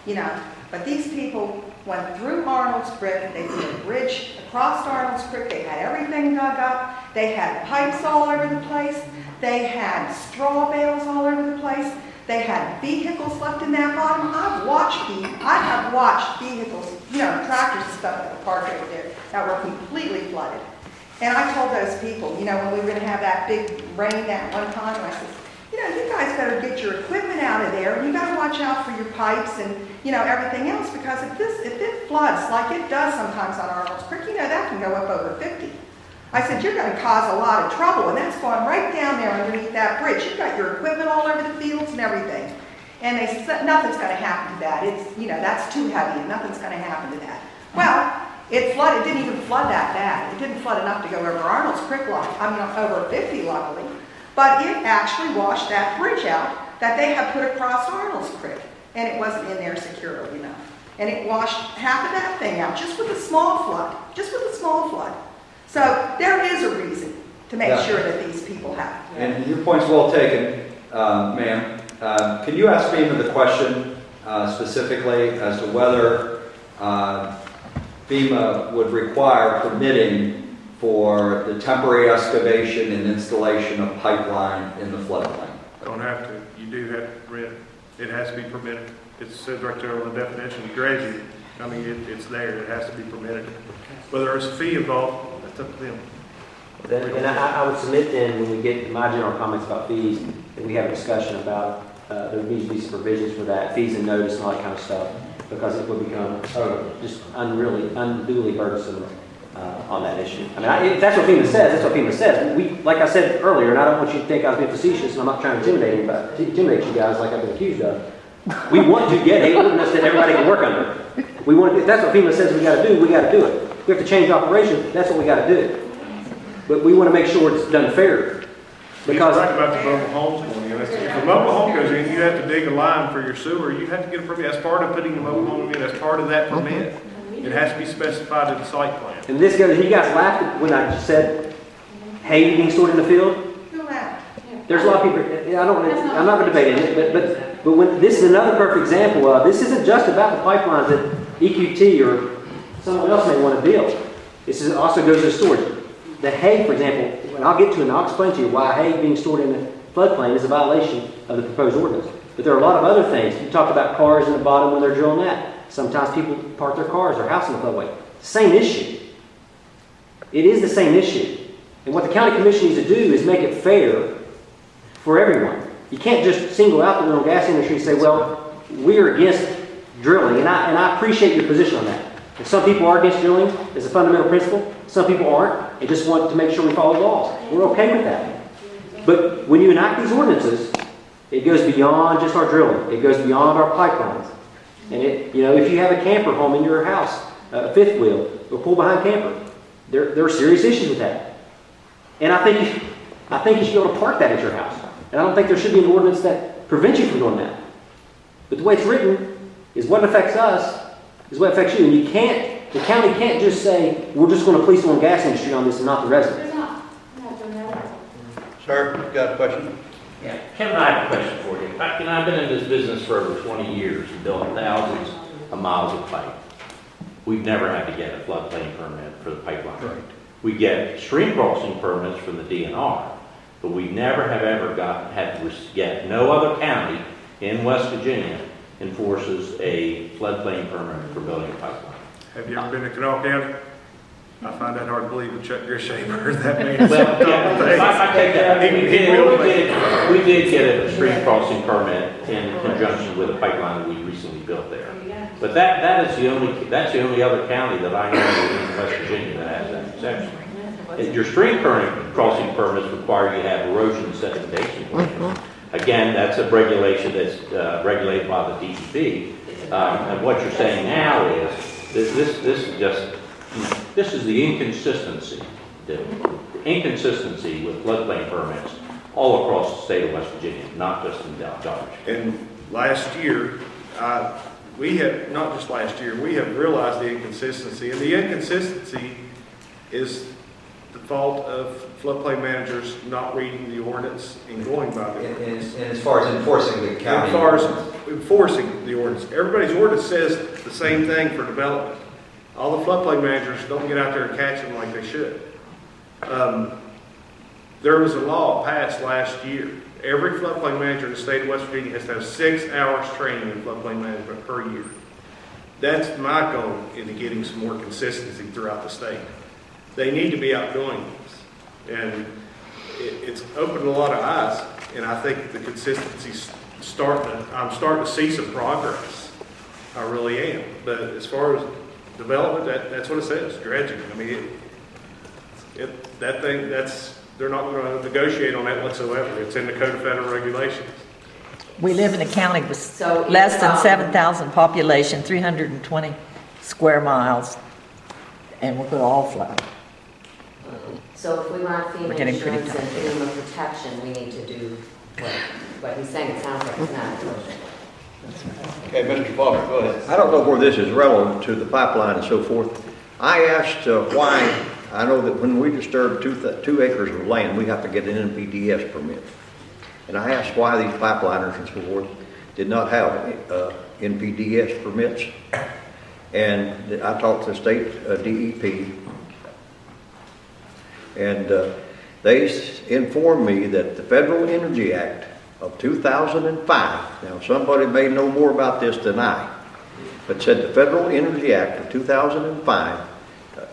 you know. But these people went through Arnold's Creek, they put a bridge across Arnold's Creek, they had everything dug up, they had pipes all over the place, they had straw bales all over the place, they had vehicles left in that bottom. I have watched vehicles, you know, tractors and stuff that were parked over there that were completely flooded. And I told those people, you know, when we were going to have that big rain that one time, I said, you know, you guys better get your equipment out of there, and you got to watch out for your pipes and, you know, everything else, because if it floods like it does sometimes on Arnold's Creek, you know, that can go up over 50. I said, you're going to cause a lot of trouble, and that's going right down there underneath that bridge. You've got your equipment all over the fields and everything. And they said, nothing's going to happen to that. It's, you know, that's too heavy, and nothing's going to happen to that. Well, it flooded. It didn't even flood that bad. It didn't flood enough to go over Arnold's Creek, over 50, luckily. But it actually washed that bridge out that they had put across Arnold's Creek, and it wasn't in there securely enough. And it washed half of that thing out just with a small flood, So there is a reason to make sure that these people have. And your point's well taken, ma'am. Can you ask FEMA the question specifically as to whether FEMA would require permitting for the temporary excavation and installation of pipeline in the floodplain? Don't have to. You do have to permit. It has to be permitted. It says right there on the definition, graduate. I mean, it's there. It has to be permitted. Whether there's a fee involved, that's up to them. And I would submit then, when we get my general comments about fees, that we have a discussion about there needs to be some provisions for that, fees and notice and all that kind of stuff, because it would become just unduly burdensome on that issue. I mean, if that's what FEMA says, that's what FEMA says. We, like I said earlier, and I don't want you to think I was being facetious, and I'm not trying to intimidate you guys like I've been accused of. We want to get a ordinance that everybody can work under. We want to, if that's what FEMA says we got to do, we got to do it. If we have to change operation, that's what we got to do. But we want to make sure it's done fair. Because talking about the mobile homes going in. If a mobile home goes in, you have to dig a line for your sewer. You have to get a permit. That's part of putting the mobile home in. That's part of that permit. It has to be specified in the site plan. And this goes, you guys laughed when I said hay being stored in the field. Who laughed? There's a lot of people, I'm not going to debate it, but when, this is another perfect example of, this isn't just about the pipelines that EQT or someone else may want to build. This also goes to storage. The hay, for example, and I'll get to it and I'll explain to you why hay being stored in the floodplain is a violation of the proposed ordinance. But there are a lot of other things. You talked about cars in the bottom when they're drilling that. Sometimes people park their cars or house in the floodway. Same issue. It is the same issue. And what the county commission needs to do is make it fair for everyone. You can't just single out the oil and gas industry and say, well, we're against drilling. And I appreciate your position on that. And some people are against drilling as a fundamental principle. Some people aren't and just want to make sure we follow laws. We're okay with that. But when you enact these ordinances, it goes beyond just our drilling. It goes beyond our pipelines. And it, you know, if you have a camper home in your house, a fifth wheel, or pull behind camper, there are serious issues with that. And I think you should be able to park that at your house. And I don't think there should be an ordinance that prevents you from doing that. But the way it's written is what affects us is what affects you. And you can't, the county can't just say, we're just going to police the oil and gas industry on this and not the residents. Sir, you got a question? Yeah, Kevin, I have a question for you. I've been in this business for over 20 years and built thousands of miles of pipe. We've never had to get a floodplain permit for the pipeline. Right. We get stream crossing permits from the DNR, but we never have ever had to get, no other county in West Virginia enforces a floodplain permit for building a pipeline. Have you ever been to Kanawha County? I find that hard to believe with Chuck Gershaber. That man. Well, yeah, I take that. We did get a stream crossing permit in conjunction with a pipeline that we recently built there. But that's the only other county that I know in West Virginia that has that exception. Your stream crossing permits require you to have erosion and sedimentation plans. Again, that's a regulation that's regulated by the DEP. And what you're saying now is this is just. This is the inconsistency with floodplain permits all across the state of West Virginia, not just in Dodge. And last year, we have, not just last year, we have realized the inconsistency. And the inconsistency is the fault of floodplain managers not reading the ordinance and going by the ordinance. And as far as enforcing the county. As far as enforcing the ordinance, everybody's ordinance says the same thing for development. All the floodplain managers don't get out there and catch them like they should. There was a law passed last year. Every floodplain manager in the state of West Virginia has to have 6 hours training in floodplain management per year. That's my goal into getting some more consistency throughout the state. They need to be out doing this. And it's opened a lot of eyes, and I think the consistency's I'm starting to see some progress. I really am. But as far as development, that's what it says, dredging. I mean, they're not going to negotiate on that whatsoever. It's in the Code of Federal Regulations. We live in a county with So less if, than 7,000 population, 320 square miles, and we're going to all flood. So if we want FEMA We're getting pretty insurance and FEMA protection, we need to do what he's saying. It sounds like it's not. Okay, Mr. Foster, go ahead. I don't know where this is relevant to the pipeline and so forth. I asked why, I know that when we disturb 2 acres of land, we have to get an NPDES permit. And I asked why these pipeliners and so forth did not have NPDES permits. And I talked to the state DEP, and they informed me that the Federal Energy Act of 2005, now somebody may know more about this than I, but said the Federal Energy Act of 2005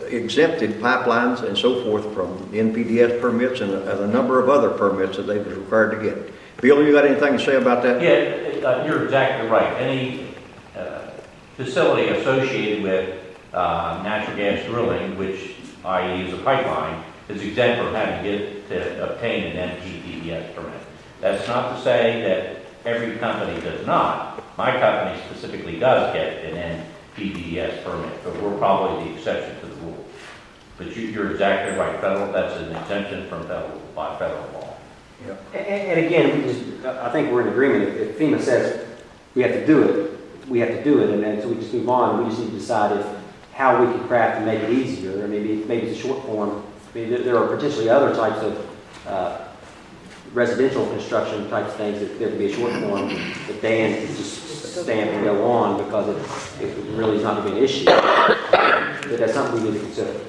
exempted pipelines and so forth from NPDES permits and a number of other permits that they was required to get. Bill, you got anything to say about that? Yeah, you're exactly right. Any facility associated with natural gas drilling, which i.e. is a pipeline, is exempt from having to obtain an NPDES permit. That's not to say that every company does not. My company specifically does get an NPDES permit, but we're probably the exception to the rule. But you're exactly right. That's an exemption from federal law. And again, I think we're in agreement. If FEMA says we have to do it, we have to do it, and then so we just move on. We just need to decide how we can craft and make it easier. Or maybe it's a short form. There are potentially other types of residential construction types of things that there could be a short form that Dan can just stamp and go on because it really is not going to be an issue. But that's something we need to consider.